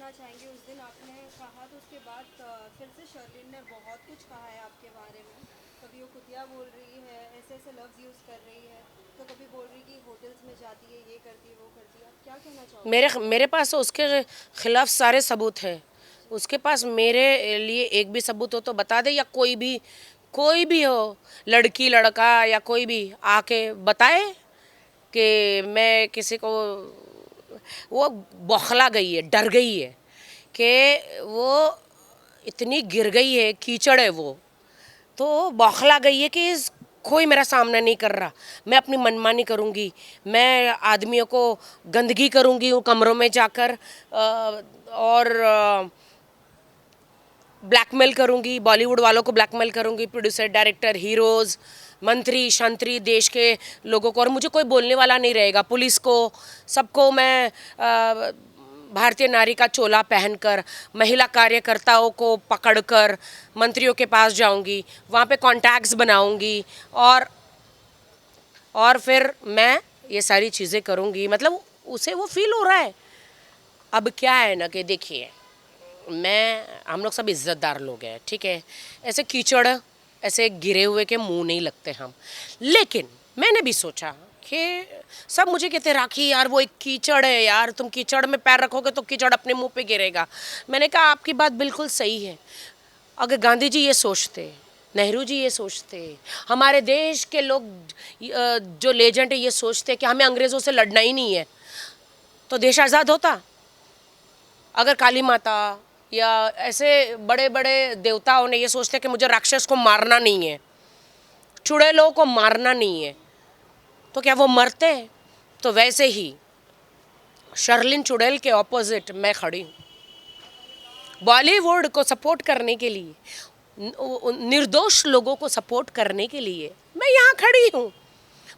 कहना चाहेंगे? उस दिन आपने कहा तो उसके बाद फिर से शर्लिन ने बहुत कुछ कहा है आपके बारे में। कभी वो कुतिया बोल रही है, ऐसे ऐसे लफ्ज़ यूज़ कर रही है, तो कभी बोल रही कि होटल्स में जाती है, ये करती है, वो करती है। आप क्या कहना चाहोगे मेरे इसके बारे मेरे पास तो उसके खिलाफ सारे सबूत हैं। उसके पास मेरे लिए एक भी सबूत हो तो बता दे, या कोई भी हो, लड़की लड़का या कोई भी आके बताए कि मैं किसी को, वो बौखला गई है, डर गई है कि वो इतनी गिर गई है, कीचड़ है वो, तो बौखला गई है कि कोई मेरा सामना नहीं कर रहा, मैं अपनी मनमानी करूँगी, मैं आदमियों को गंदगी करूँगी उन कमरों में जाकर, और ब्लैकमेल करूँगी, बॉलीवुड वालों को ब्लैकमेल करूँगी, प्रोड्यूसर, डायरेक्टर, हीरोज़, मंत्री शंत्री, देश के लोगों को, और मुझे कोई बोलने वाला नहीं रहेगा। पुलिस को, सबको मैं भारतीय नारी का चोला पहनकर, महिला कार्यकर्ताओं को पकड़कर मंत्रियों के पास जाऊंगी, वहाँ पे कॉन्टैक्ट्स बनाऊंगी, और फिर मैं ये सारी चीज़ें करूँगी। मतलब उसे वो फील हो रहा है। अब क्या है ना कि देखिए, हम लोग सब इज्जतदार लोग हैं, ठीक है, ऐसे कीचड़, ऐसे गिरे हुए के मुंह नहीं लगते हम। लेकिन मैंने भी सोचा कि सब मुझे कहते, राखी यार वो एक कीचड़ है यार, तुम कीचड़ में पैर रखोगे तो कीचड़ अपने मुंह पे गिरेगा। मैंने कहा आपकी बात बिल्कुल सही है। अगर गांधी जी ये सोचते, नेहरू जी ये सोचते, हमारे देश के लोग जो लेजेंड है ये सोचते कि हमें अंग्रेज़ों से लड़ना ही नहीं है, तो देश आज़ाद होता। अगर काली माता या ऐसे बड़े बड़े देवताओं ने ये सोचते कि मुझे राक्षस को मारना नहीं है, चुड़ैलों को मारना नहीं है, तो क्या वो मरते? तो वैसे ही शर्लिन चुड़ैल के ऑपोजिट मैं खड़ी हूँ, बॉलीवुड को सपोर्ट करने के लिए, निर्दोष लोगों को सपोर्ट करने के लिए मैं यहाँ खड़ी हूँ।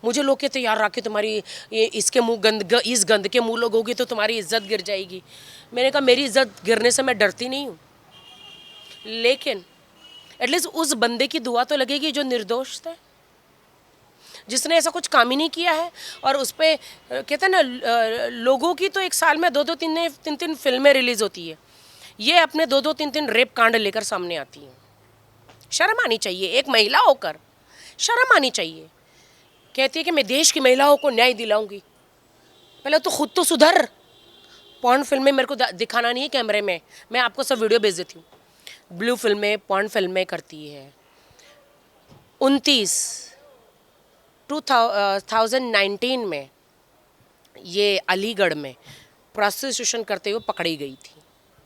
मुझे लोग कहते यार राखी तुम्हारी इसके मुंह इस गंद के मुंह लगोगी तो तुम्हारी इज्जत गिर जाएगी। मैंने कहा मेरी इज्जत गिरने से मैं डरती नहीं हूँ, लेकिन एटलीस्ट उस बंदे की दुआ तो लगेगी जो निर्दोष था, जिसने ऐसा कुछ काम ही नहीं किया है। और उस पर कहते हैं ना, लोगों की तो एक साल में 2-2 3 फिल्में रिलीज होती है, ये अपने 2-2 3 रेप कांड लेकर सामने आती हैं। शर्म आनी चाहिए, एक महिला होकर शर्म आनी चाहिए। कहती है कि मैं देश की महिलाओं को न्याय दिलाऊंगी, पहले तो खुद तो सुधर। पॉर्न फिल्में मेरे को दिखाना नहीं है कैमरे में, मैं आपको सब वीडियो भेज देती हूँ। ब्लू फिल्में, पॉर्न फिल्में करती है। 2019 में ये अलीगढ़ में प्रोस्टिट्यूशन करते हुए पकड़ी गई थी।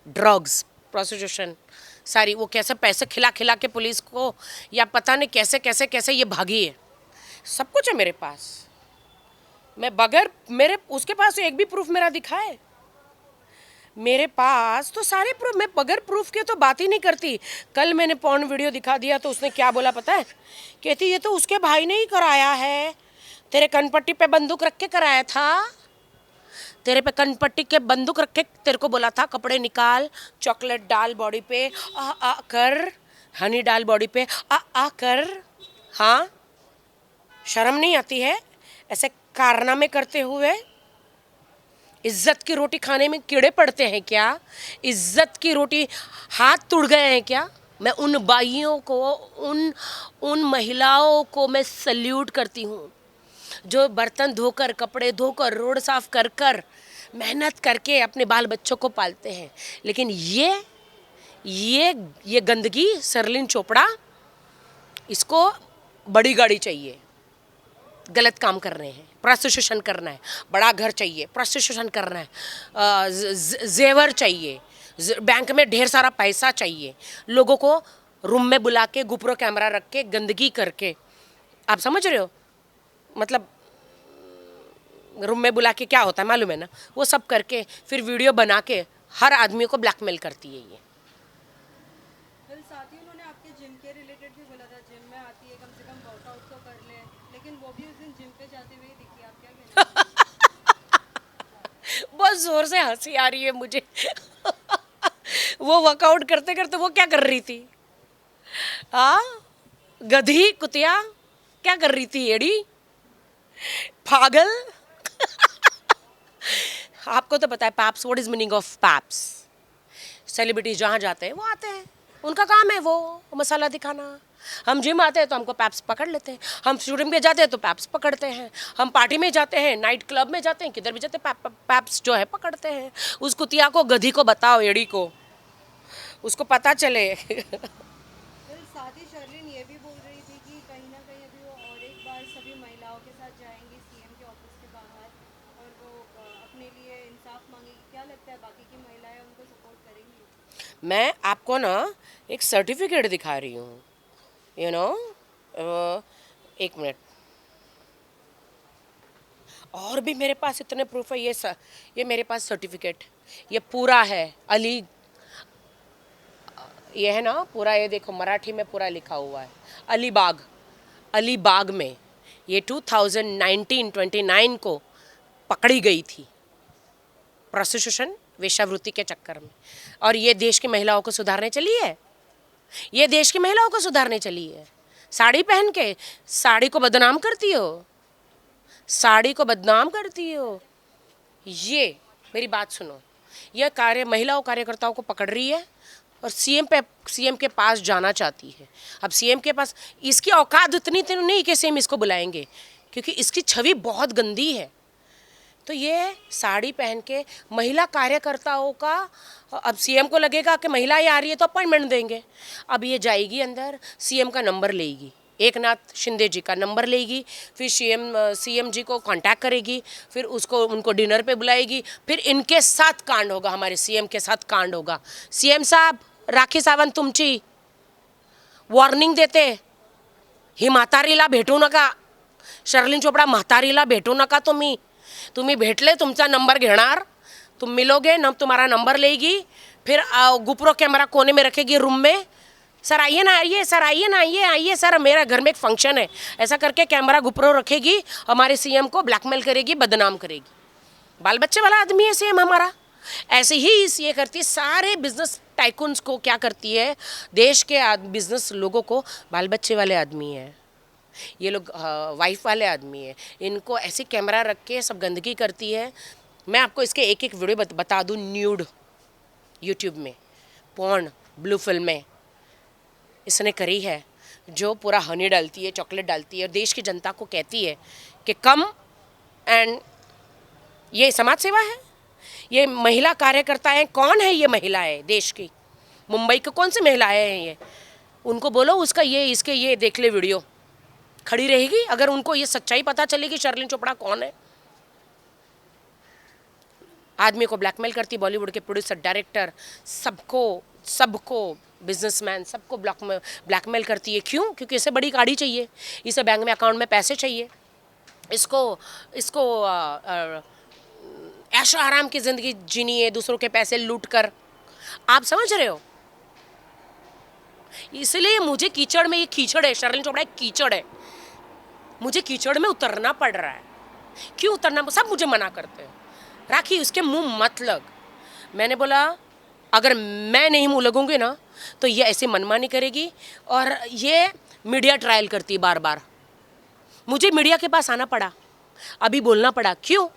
ड्रग्स, प्रोस्टिट्यूशन सारी, वो कैसे पैसे खिला खिला के पुलिस को, या पता नहीं कैसे कैसे कैसे ये भागी है। सब कुछ है मेरे पास, मैं बगैर मेरे उसके पास एक भी प्रूफ मेरा दिखाए, मेरे पास तो सारे प्रूफ, मैं बगैर प्रूफ के तो बात ही नहीं करती। कल मैंने पॉर्न वीडियो दिखा दिया तो उसने क्या बोला पता है? कहती ये तो उसके भाई ने ही कराया है, तेरे कनपट्टी पे बंदूक रख के कराया था, तेरे पे कनपट्टी के बंदूक रख के तेरे को बोला था कपड़े निकाल, चॉकलेट डाल बॉडी पे, आ कर, हनी डाल बॉडी पे, आ कर। हाँ, शर्म नहीं आती है ऐसे कारनामे करते हुए? इज्जत की रोटी खाने में कीड़े पड़ते हैं क्या? इज्जत की रोटी हाथ टूट गए हैं क्या? मैं उन बाइयों को, उन उन महिलाओं को मैं सल्यूट करती हूँ जो बर्तन धोकर, कपड़े धोकर, रोड साफ कर कर मेहनत करके अपने बाल बच्चों को पालते हैं। लेकिन ये गंदगी, शर्लिन चोपड़ा, इसको बड़ी गाड़ी चाहिए, गलत काम कर रहे हैं, प्रोस्टिट्यूशन करना है, बड़ा घर चाहिए, प्रोस्टिट्यूशन करना है, जेवर चाहिए, बैंक में ढेर सारा पैसा चाहिए, लोगों को रूम में बुला के गुपरो कैमरा रख के गंदगी करके, आप समझ रहे हो? मतलब रूम में बुला के क्या होता है मालूम है ना? वो सब करके फिर वीडियो बना के हर आदमी को ब्लैकमेल करती है ये। फिर साथ ही उन्होंने आपके जिम के रिलेटेड भी बोला था, जिम में आती है कम से कम वर्कआउट तो कर ले, लेकिन वो भी उस दिन जिम पे जाते हुए ही दिखी। आप क्या कहना चाहेंगे? बहुत जोर से हंसी आ रही है मुझे। वो वर्कआउट करते करते वो क्या कर रही थी? हाँ, गधी कुतिया क्या कर रही थी? एड़ी पागल। आपको तो पता है paps, what is meaning of paps? Celebrities जहाँ जाते हैं वो आते हैं, उनका काम है वो मसाला दिखाना। हम जिम आते हैं तो हमको पैप्स पकड़ लेते हैं, हम शूटिंग पे जाते हैं तो पैप्स पकड़ते हैं, हम पार्टी में जाते हैं, नाइट क्लब में जाते हैं, किधर भी जाते हैं पैप्स जो है पकड़ते हैं। उस कुतिया को, गधी को बताओ, एड़ी को, उसको पता चले। फिर साथ ही शर्लिन ये भी बोल रही थी कि कहीं ना कहीं अभी वो और एक बार सभी महिलाओं के साथ जाएंगी सीएम के ऑफिस के बाहर और वो अपने लिए इंसाफ मांगेगी। क्या लगता है बाकी की महिलाएं उनको सपोर्ट करेंगी? मैं आपको ना एक सर्टिफिकेट दिखा रही हूँ, यू नो, एक मिनट, और भी मेरे पास इतने प्रूफ है। ये मेरे पास सर्टिफिकेट, ये पूरा है अली, ये है ना पूरा, ये देखो मराठी में पूरा लिखा हुआ है, अलीबाग, अलीबाग में ये 2019-29 को पकड़ी गई थी प्रोस्टिट्यूशन, वेश्यावृत्ति के चक्कर में। और ये देश की महिलाओं को सुधारने चली है, ये देश की महिलाओं को सुधारने चली है। साड़ी पहन के साड़ी को बदनाम करती हो, साड़ी को बदनाम करती हो। ये मेरी बात सुनो, यह कार्य महिलाओं कार्यकर्ताओं को पकड़ रही है और सीएम के पास जाना चाहती है। अब सीएम के पास इसकी औकात इतनी तो नहीं कि सीएम इसको बुलाएंगे, क्योंकि इसकी छवि बहुत गंदी है। तो ये साड़ी पहन के महिला कार्यकर्ताओं का, अब सीएम को लगेगा कि महिलाएं आ रही है तो अपॉइंटमेंट देंगे। अब ये जाएगी अंदर, सीएम का नंबर लेगी, एकनाथ शिंदे जी का नंबर लेगी, फिर सीएम जी को कांटेक्ट करेगी, फिर उनको डिनर पे बुलाएगी, फिर इनके साथ कांड होगा, हमारे सीएम के साथ कांड होगा। सीएम साहब, राखी सावंत तुमची वॉर्निंग देते, ही म्हातारीला भेटू नका, शर्लिन चोपडा म्हातारीला भेटू नका तुम्ही भेटले तुमचा नंबर घेणार, तुम मिलोगे न, तुम्हारा नंबर लेगी, फिर गुपरो कैमरा कोने में रखेगी रूम में, सर आइए ना, आइए सर, आइए ना, आइए सर, मेरा घर में एक फंक्शन है, ऐसा करके कैमरा गुपरो रखेगी, हमारे सीएम को ब्लैकमेल करेगी, बदनाम करेगी। बाल बच्चे वाला आदमी है सीएम हमारा। ऐसे ही ये करती है, सारे बिजनेस टाइकून्स को क्या करती है, देश के बिजनेस लोगों को बाल बच्चे वाले आदमी है, ये लोग वाइफ वाले आदमी है, इनको ऐसे कैमरा रख के सब गंदगी करती है। मैं आपको इसके एक एक वीडियो बता दूँ, न्यूड यूट्यूब में, पॉर्न, ब्लू फिल्म में इसने करी है, जो पूरा हनी डालती है, चॉकलेट डालती है और देश की जनता को कहती है कि कम एंड, ये समाज सेवा है, ये महिला कार्यकर्ता हैं। कौन है ये महिलाएं देश की? मुंबई की कौन सी महिलाएं हैं ये? उनको बोलो उसका ये, इसके ये देख ले वीडियो, खड़ी रहेगी अगर उनको ये सच्चाई पता चलेगी शर्लिन चोपड़ा कौन है। आदमी को ब्लैकमेल करती, बॉलीवुड के प्रोड्यूसर, डायरेक्टर, सबको बिजनेसमैन, सबको ब्लैकमेल करती है। क्यों? क्योंकि इसे बड़ी गाड़ी चाहिए, इसे बैंक में अकाउंट में पैसे चाहिए, इसको ऐशो आराम की ज़िंदगी जीनी है, दूसरों के पैसे लूट कर। आप समझ रहे हो? इसलिए मुझे कीचड़ में, ये कीचड़ है, शर्लिन चोपड़ा एक कीचड़ है, मुझे कीचड़ में उतरना पड़ रहा है। क्यों उतरना? सब मुझे मना करते हैं, राखी उसके मुंह मत लग। मैंने बोला अगर मैं नहीं मुंह लगूंगी ना तो ये ऐसे मनमानी करेगी, और ये मीडिया ट्रायल करती है बार बार। मुझे मीडिया के पास आना पड़ा, अभी बोलना पड़ा। क्यों?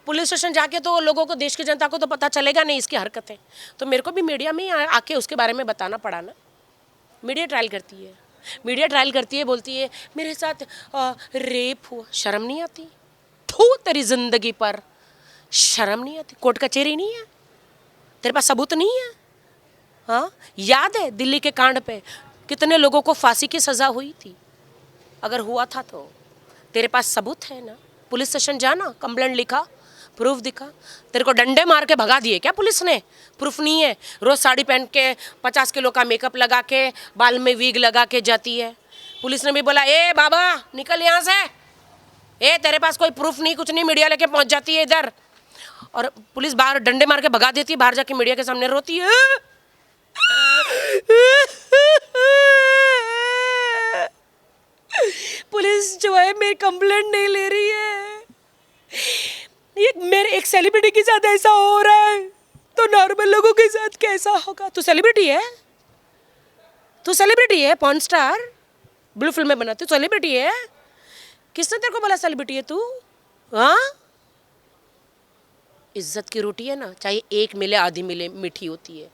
पुलिस स्टेशन जाके तो लोगों को, देश की जनता को तो पता चलेगा नहीं इसकी हरकतें, तो मेरे को भी मीडिया में आके उसके बारे में बताना पड़ा ना। मीडिया ट्रायल करती है, मीडिया ट्रायल करती है, बोलती है मेरे साथ रेप हुआ। शर्म नहीं आती? थू तेरी जिंदगी पर, शर्म नहीं आती? कोर्ट कचहरी नहीं है तेरे पास? सबूत नहीं है? हाँ, याद है दिल्ली के कांड पे कितने लोगों को फांसी की सज़ा हुई थी? अगर हुआ था तो तेरे पास सबूत है ना? पुलिस स्टेशन जाना, कंप्लेंट लिखा, प्रूफ दिखा। तेरे को डंडे मार के भगा दिए क्या पुलिस ने? प्रूफ नहीं है? रोज़ साड़ी पहन के 50 किलो का मेकअप लगा के, बाल में वीग लगा के जाती है। पुलिस ने भी बोला ए बाबा निकल यहाँ से, ए तेरे पास कोई प्रूफ नहीं, कुछ नहीं, मीडिया लेके पहुँच जाती है इधर, और पुलिस बाहर डंडे मार के भगा देती है, बाहर जाके मीडिया के सामने रोती है। पुलिस जो है मेरी कंप्लेंट नहीं ले रही है। ये मेरे एक सेलिब्रिटी के साथ ऐसा हो रहा है तो नॉर्मल लोगों के साथ कैसा होगा? तू सेलिब्रिटी है, तू सेलिब्रिटी है, पॉर्न स्टार, ब्लू फिल्म में बनाती, तू सेलिब्रिटी है। किसने तेरे को बोला सेलिब्रिटी है तू? हाँ, इज्जत की रोटी है ना, चाहे एक मिले आधी मिले, मीठी होती है।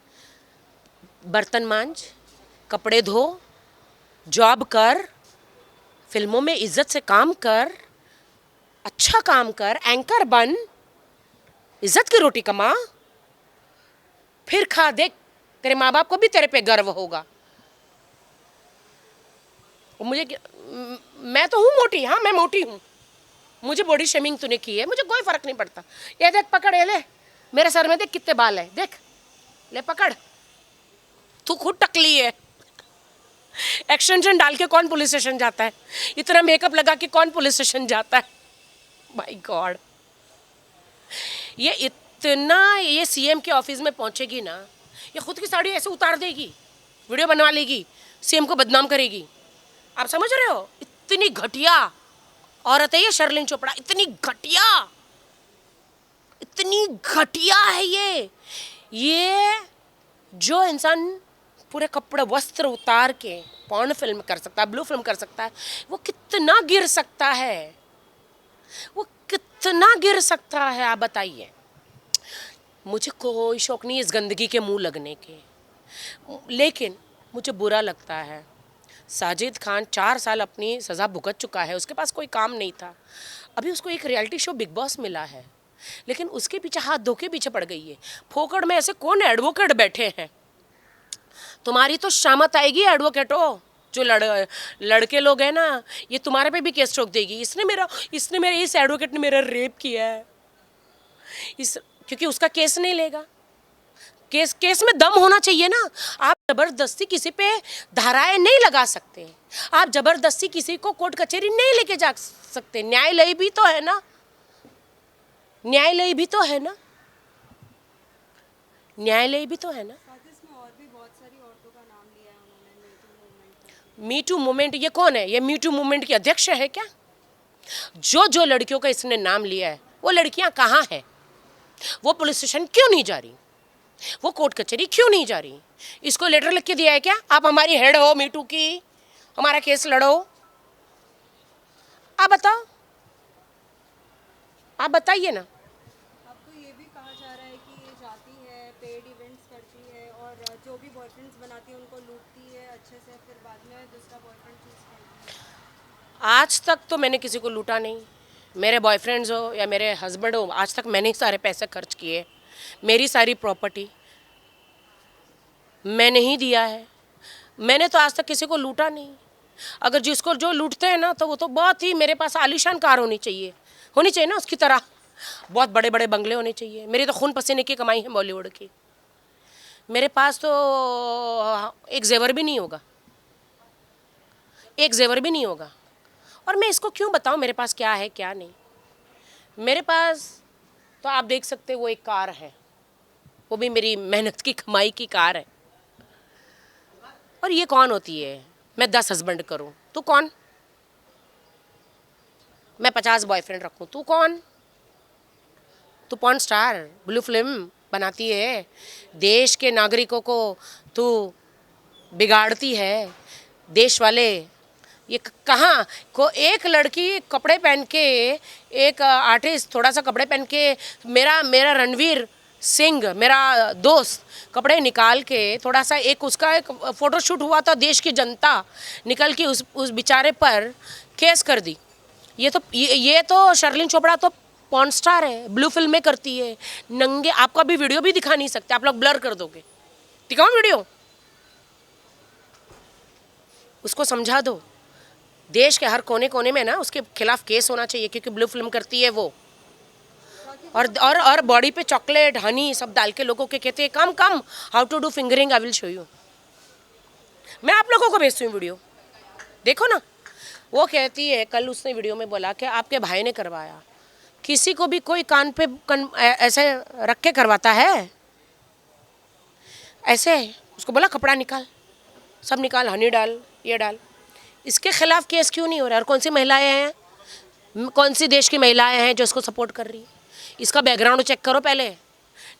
बर्तन मांज, कपड़े धो, जॉब कर, फिल्मों में इज्जत से काम कर, अच्छा काम कर, एंकर बन, इज्जत की रोटी कमा, फिर खा। देख, तेरे माँ बाप को भी तेरे पे गर्व होगा। मैं तो हूँ मोटी, हाँ मैं मोटी हूँ, मुझे बॉडी शेमिंग तूने की है, मुझे कोई फर्क नहीं पड़ता। ये देख, पकड़, ये ले, मेरे सर में देख कितने बाल है, देख, ले पकड़, तू खुद टकली है। एक्सटेंशन डाल के कौन पुलिस स्टेशन जाता है? इतना मेकअप लगा के कौन पुलिस स्टेशन जाता है? माय गॉड, ये इतना, ये सीएम के ऑफिस में पहुंचेगी ना, ये खुद की साड़ी ऐसे उतार देगी, वीडियो बनवा लेगी, सीएम को बदनाम करेगी। आप समझ रहे हो? इतनी घटिया औरत है ये शर्लिन चोपड़ा, इतनी घटिया, इतनी घटिया है ये जो इंसान पूरे कपड़े वस्त्र उतार के पॉर्न फिल्म कर सकता है, ब्लू फिल्म कर सकता है, वो कितना गिर सकता है, वो कितना गिर सकता है, आप बताइए। मुझे कोई शौक नहीं इस गंदगी के मुंह लगने के, लेकिन मुझे बुरा लगता है। साजिद खान 4 साल अपनी सज़ा भुगत चुका है, उसके पास कोई काम नहीं था, अभी उसको एक रियलिटी शो बिग बॉस मिला है, लेकिन उसके पीछे हाथ धो के पीछे पड़ गई है। फोकड़ में ऐसे कौन एडवोकेट बैठे हैं? तुम्हारी तो शामत आएगी एडवोकेटो, जो लड़के लोग हैं ना, ये तुम्हारे पे भी केस ठोक देगी। इस एडवोकेट ने मेरा रेप किया है, क्योंकि उसका केस नहीं लेगा। केस में दम होना चाहिए ना। आप जबरदस्ती किसी पे धाराएं नहीं लगा सकते, आप जबरदस्ती किसी को कोर्ट कचहरी नहीं लेके जा सकते। न्यायालय भी तो है ना, न्यायालय भी तो है ना, न्यायालय भी तो है ना। साथ ही इसमें और भी बहुत सारी औरतों का नाम लिया है उन्होंने, मी टू मूवमेंट, ये कौन है? ये मी टू मूवमेंट की अध्यक्ष है क्या? जो लड़कियों का इसने नाम लिया है, वो लड़कियां कहाँ हैं? वो पुलिस स्टेशन क्यों नहीं जा रही? वो कोर्ट कचहरी क्यों नहीं जा रही? इसको लेटर लिख के दिया है क्या, आप हमारी हेड हो मीटू की, हमारा केस लड़ो? आप बताओ, आप बताइए ना। आपको ये भी कहा जा रहा है कि ये जाती है, पेड इवेंट्स करती है और जो भी बॉयफ्रेंड्स बनाती है उनको लूटती है अच्छे से, फिर बाद में दूसरा बॉयफ्रेंड चूज करती है। आज तक तो मैंने किसी को लूटा नहीं, मेरे बॉयफ्रेंड्स हो या मेरे हस्बैंड हो, आज तक मैंने ही सारे पैसे खर्च किए, मेरी सारी प्रॉपर्टी मैंने ही दिया है, मैंने तो आज तक किसी को लूटा नहीं। अगर जिसको जो लूटते हैं ना, तो वो तो बहुत ही, मेरे पास आलीशान कार होनी चाहिए ना उसकी तरह, बहुत बड़े बड़े बंगले होने चाहिए। मेरी तो खून पसीने की कमाई है बॉलीवुड की, मेरे पास तो एक जेवर भी नहीं होगा, एक जेवर भी नहीं होगा। और मैं इसको क्यों बताऊं मेरे पास क्या है क्या नहीं? मेरे पास तो आप देख सकते, वो एक कार है, वो भी मेरी मेहनत की कमाई की कार है। और ये कौन होती है मैं 10 हस्बैंड करूं? तू कौन? मैं 50 बॉयफ्रेंड रखूं? तू कौन? तू पॉर्न स्टार, ब्लू फिल्म बनाती है, देश के नागरिकों को तू बिगाड़ती है। देश वाले ये कहाँ को, एक लड़की कपड़े पहन के, एक आर्टिस्ट थोड़ा सा कपड़े पहन के, मेरा रणवीर सिंह मेरा दोस्त कपड़े निकाल के थोड़ा सा, एक उसका एक फ़ोटोशूट हुआ था, देश की जनता निकल के उस बेचारे पर केस कर दी। ये तो शर्लिन चोपड़ा तो पॉर्न स्टार है, ब्लू फिल्में करती है, नंगे। आपका भी वीडियो भी दिखा नहीं सकते, आप लोग ब्लर कर दोगे। दिखाओ वीडियो, उसको समझा दो। देश के हर कोने कोने में ना उसके खिलाफ केस होना चाहिए, क्योंकि ब्लू फिल्म करती है वो। और बॉडी पे चॉकलेट हनी सब डाल के लोगों के कहते हैं come come how to do fingering, I will show you. मैं आप लोगों को भेजती हूँ वीडियो, देखो ना। वो कहती है, कल उसने वीडियो में बोला कि आपके भाई ने करवाया। किसी को भी कोई कान पे ऐसे रख के करवाता है? ऐसे उसको बोला कपड़ा निकाल, सब निकाल, हनी डाल, ये डाल। इसके खिलाफ केस क्यों नहीं हो रहा? और कौन सी महिलाएं हैं, कौन सी देश की महिलाएं हैं जो इसको सपोर्ट कर रही है? इसका बैकग्राउंड चेक करो पहले।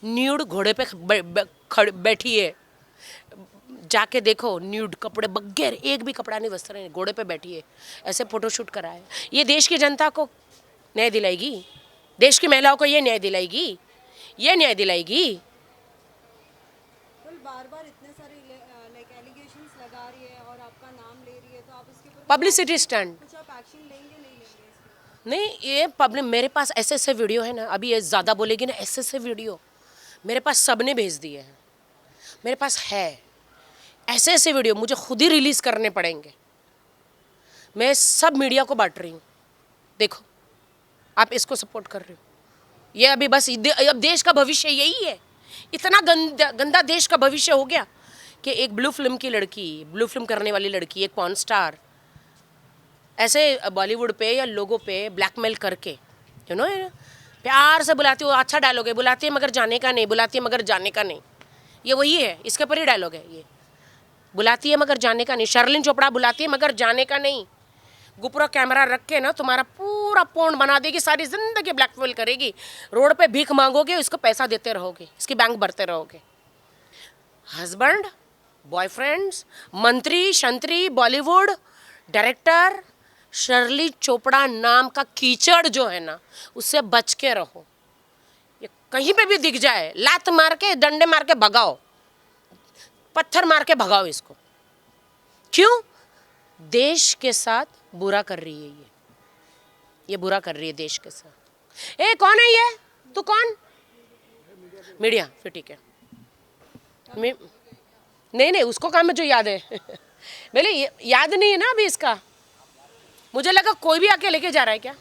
न्यूड घोड़े पे बैठी है, जाके देखो, न्यूड कपड़े बगैर एक भी कपड़ा नहीं, वस्त्र नहीं, घोड़े पे बैठी है, ऐसे फोटोशूट करा है। ये देश की जनता को न्याय दिलाएगी? देश की महिलाओं को ये न्याय दिलाएगी? ये न्याय दिलाएगी? बार बार इतने सारे बता रही है और आपका नाम ले रही है, तो आप इसके ऊपर पब्लिसिटी स्टंट। कुछ आप एक्शन लेंगे नहीं लेंगे इसके ऊपर? नहीं, ये पब्लिक, मेरे पास ऐसे ऐसे वीडियो है ना, अभी ये ज़्यादा बोलेगी ना, ऐसे ऐसे वीडियो मेरे पास सबने भेज दिए हैं, मेरे पास है ऐसे ऐसे वीडियो, मुझे खुद ही रिलीज़ करने पड़ेंगे। मैं सब मीडिया को बांट रही हूँ, देखो आप इसको सपोर्ट कर रहे हो, ये अभी बस अब देश का भविष्य यही है। इतना गंदा गंदा देश का भविष्य हो गया कि एक ब्लू फिल्म की लड़की, ब्लू फिल्म करने वाली लड़की, एक पॉर्न स्टार ऐसे बॉलीवुड पे या लोगों पे ब्लैकमेल करके, यू नो, प्यार से बुलाती हो, अच्छा डायलॉग है, बुलाती है मगर जाने का नहीं, बुलाती है मगर जाने का नहीं, ये वही है, इसके ऊपर ही डायलॉग है ये, बुलाती है मगर जाने का नहीं। शर्लिन चोपड़ा बुलाती है मगर जाने का नहीं, गुपरा कैमरा रख के ना तुम्हारा पूरा पौंड बना देगी, सारी जिंदगी ब्लैकमेल करेगी, रोड पे भीख मांगोगे, इसको पैसा देते रहोगे, इसकी बैंक भरते रहोगे। हस्बैंड, बॉयफ्रेंड्स, मंत्री शंत्री, बॉलीवुड डायरेक्टर, शर्ली चोपड़ा नाम का कीचड़ जो है ना, उससे बच के रहो। ये कहीं पे भी दिख जाए, लात मार के, डंडे मार के भगाओ, पत्थर मार के भगाओ इसको। क्यों? देश के साथ बुरा कर रही है ये बुरा कर रही है देश के साथ। ए कौन है ये? तू कौन? मीडिया। फिर ठीक है, नहीं नहीं, उसको काम मुझे याद है बोले याद नहीं है ना अभी इसका, मुझे लगा कोई भी आके लेके जा रहा है क्या।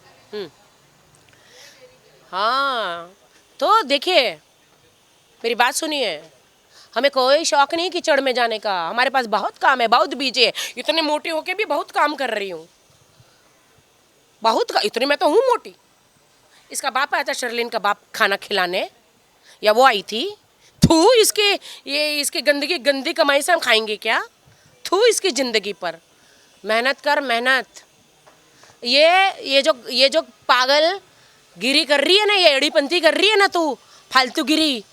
हाँ, तो देखिए मेरी बात सुनिए, हमें कोई शौक नहीं कीचड़ में जाने का, हमारे पास बहुत काम है, बहुत बीजे, इतने मोटी होके भी बहुत काम कर रही हूँ, इतनी मैं तो हूँ मोटी। इसका बाप आया था, शर्लिन का बाप, खाना खिलाने, या वो आई थी। थू इसके, ये इसकी गंदगी, गंदी कमाई से हम खाएंगे क्या? थू इसकी ज़िंदगी पर। मेहनत कर मेहनत। ये जो पागल गिरी कर रही है ना, ये एड़ीपंथी कर रही है ना तू, फालतू गिरी,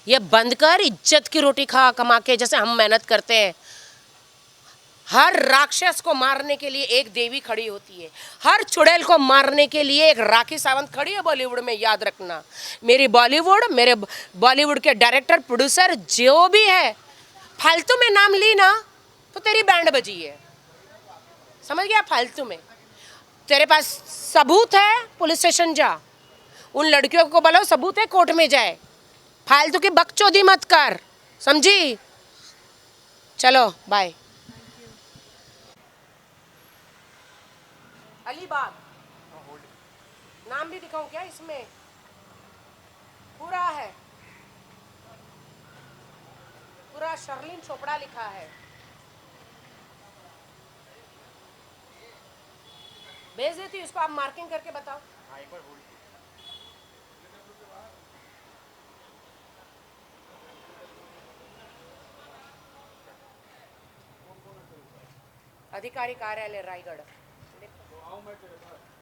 ये बंद कर, इज्जत की रोटी खा कमा के, जैसे हम मेहनत करते हैं। हर राक्षस को मारने के लिए एक देवी खड़ी होती है, हर चुड़ैल को मारने के लिए एक राखी सावंत खड़ी है बॉलीवुड में, याद रखना। मेरे बॉलीवुड के डायरेक्टर प्रोड्यूसर जो भी है, फालतू में नाम ली ना तो तेरी बैंड बजी है, समझ गया? फालतू में। तेरे पास सबूत है, पुलिस स्टेशन जा, उन लड़कियों को बोलो सबूत है, कोर्ट में जाए, फालतू की बकचोदी मत कर, समझी? चलो बाय। अलीबाग नाम भी दिखाऊं क्या इसमें? पूरा है, पूरा शर्लिन चोपड़ा लिखा है। भेज देती हूँ इसको, आप मार्किंग करके बताओ। अधिकारी कार्यालय रायगढ़।